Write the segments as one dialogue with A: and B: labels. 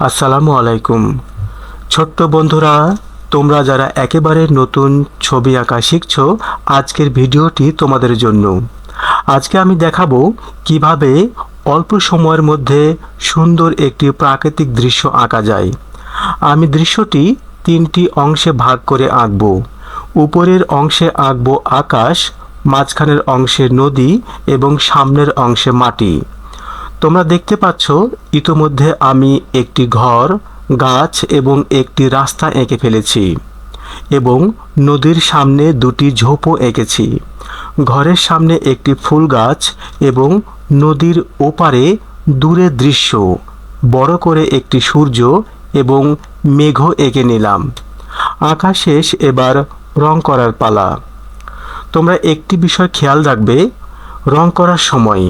A: আসসালামু আলাইকুম। ছোট্ট বন্ধুরা, তোমরা যারা একেবারে নতুন ছবি আঁকা শিখছো, আজকের ভিডিওটি তোমাদের জন্য। আজকে আমি দেখাবো কিভাবে অল্প সময়ের মধ্যে সুন্দর একটি প্রাকৃতিক দৃশ্য আঁকা যায়। আমি দৃশ্যটি তিনটি অংশে ভাগ করে আঁকব। উপরের অংশে আঁকব আকাশ, মাঝখানের অংশে নদী এবং সামনের অংশে মাটি। তোমরা দেখতে পাচ্ছ ইতোমধ্যে আমি একটি ঘর, গাছ এবং একটি রাস্তা এঁকে ফেলেছি এবং নদীর সামনে দুটি ঝোপও এঁকেছি। ঘরের সামনে একটি ফুল গাছ এবং নদীর ওপারে দূরের দৃশ্য, বড় করে একটি সূর্য এবং মেঘও এঁকে নিলাম। আঁকা শেষ, এবার রং করার পালা। তোমরা একটি বিষয় খেয়াল রাখবে, রং করার সময়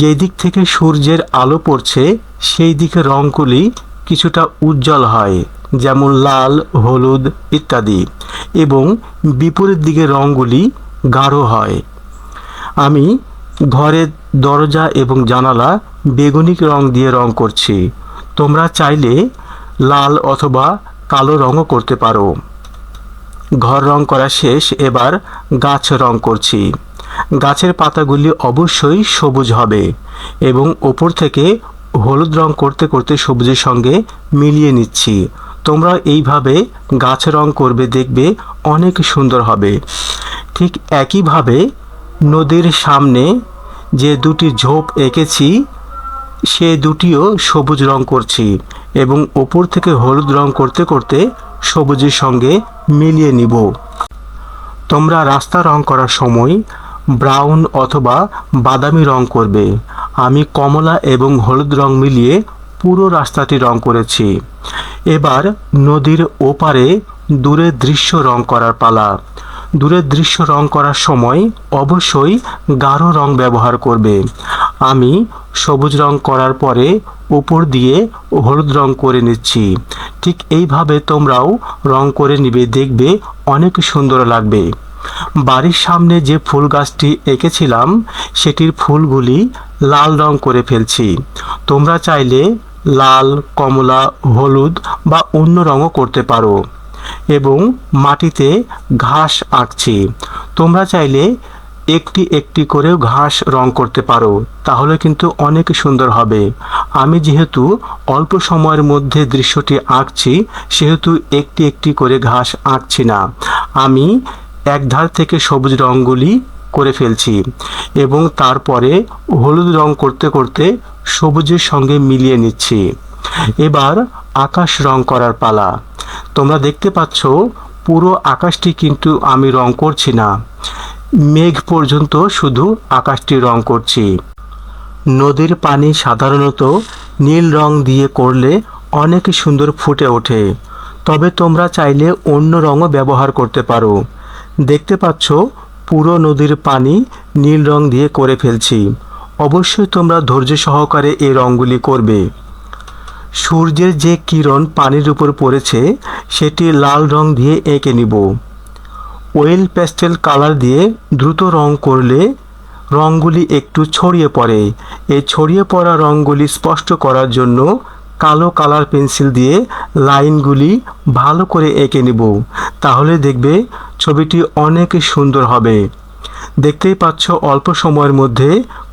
A: যে দিক থেকে সূর্যের আলো পড়ছে সেই দিকে রঙগুলি কিছুটা উজ্জ্বল হয়, যেমন লাল, হলুদ ইত্যাদি, এবং বিপরীত দিকে রঙগুলি গাঢ় হয়। আমি ঘরের দরজা এবং জানালা বেগুনি রং দিয়ে রং করছি। তোমরা চাইলে লাল অথবা কালো রঙও করতে পারো। ঘর রং করা শেষ, এবার গাছ রং করছি। গাছের পাতাগুলি অবশ্যই সবুজ হবে এবং ওপর থেকে হলুদ রং করতে করতে সবুজের সঙ্গে মিলিয়ে নিচ্ছি। তোমরা এইভাবে গাছ রং করবে, দেখবে অনেক সুন্দর হবে। ঠিক একইভাবে নদীর সামনে যে দুটি ঝোপ এঁকেছি সে দুটিও সবুজ রং করছি এবং ওপর থেকে হলুদ রং করতে করতে সবুজের সঙ্গে মিলিয়ে নিব। তোমরা রাস্তা রং করার সময় ব্রাউন অথবা বাদামি রং করবে। আমি কমলা এবং হলুদ রং মিলিয়ে পুরো রাস্তাটি রং করেছি। এবার নদীর ওপারে দূরের দৃশ্য রং করার পালা। দূরের দৃশ্য রং করার সময় অবশ্যই গাঢ় রং ব্যবহার করবে। আমি সবুজ রং করার পরে উপর দিয়ে হলুদ রং করে নিচ্ছি। ঠিক এইভাবে তোমরাও রং করে নিবে, দেখবে অনেক সুন্দর লাগবে। বাড়ির সামনে যে ফুল গাছটি এঁকেছিলাম সেটির ফুলগুলি লাল রং করে ফেলছি। তোমরা চাইলে লাল, কমলা, হলুদ বা অন্য রঙও করতে পারো। এবং মাটিতে ঘাস আঁকছি। তোমরা চাইলে একটি একটি করেও ঘাস রং করতে পারো, তাহলে কিন্তু অনেক সুন্দর হবে। আমি যেহেতু অল্প সময়ের মধ্যে দৃশ্যটি আঁকছি সেহেতু একটি একটি করে ঘাস আঁকছি না, আমি এক ধার থেকে সবুজ রঙগুলি করে ফেলছি এবং তারপরে হলুদ রং করতে করতে সবুজের সঙ্গে মিলিয়ে নিচ্ছি। এবার আকাশ রং করার পালা। তোমরা দেখতে পাচ্ছ পুরো আকাশটি কিন্তু আমি রং করছি না, মেঘ পর্যন্ত শুধু আকাশটি রং করছি। নদীর পানি সাধারণত নীল রং দিয়ে করলে অনেক সুন্দর ফুটে ওঠে, তবে তোমরা চাইলে অন্য রঙও ব্যবহার করতে পারো। দেখতে পাচ্ছ পুরো নদীর পানি নীল রং দিয়ে করে ফেলছি। অবশ্যই তোমরা ধৈর্য সহকারে এই রঙগুলি করবে। সূর্যের যে কিরণ পানির উপর পড়েছে সেটি লাল রং দিয়ে এঁকে নিব। ওয়েল প্যাস্টেল কালার দিয়ে দ্রুত রং করলে রঙগুলি একটু ছড়িয়ে পড়ে। এই ছড়িয়ে পড়া রঙগুলি স্পষ্ট করার জন্য কালো কালার পেন্সিল দিয়ে লাইনগুলি ভালো করে এঁকে নিব, তাহলে দেখবে ছবিটি অনেক সুন্দর হবে। দেখতেই পাচ্ছ অল্প সময়ের মধ্যে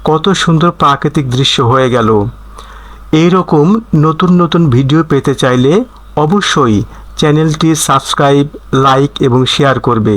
A: কত সুন্দর প্রাকৃতিক দৃশ্য হয়ে গেল। এই রকম নতুন নতুন ভিডিও পেতে চাইলে অবশ্যই চ্যানেলটি সাবস্ক্রাইব, লাইক এবং শেয়ার করবে।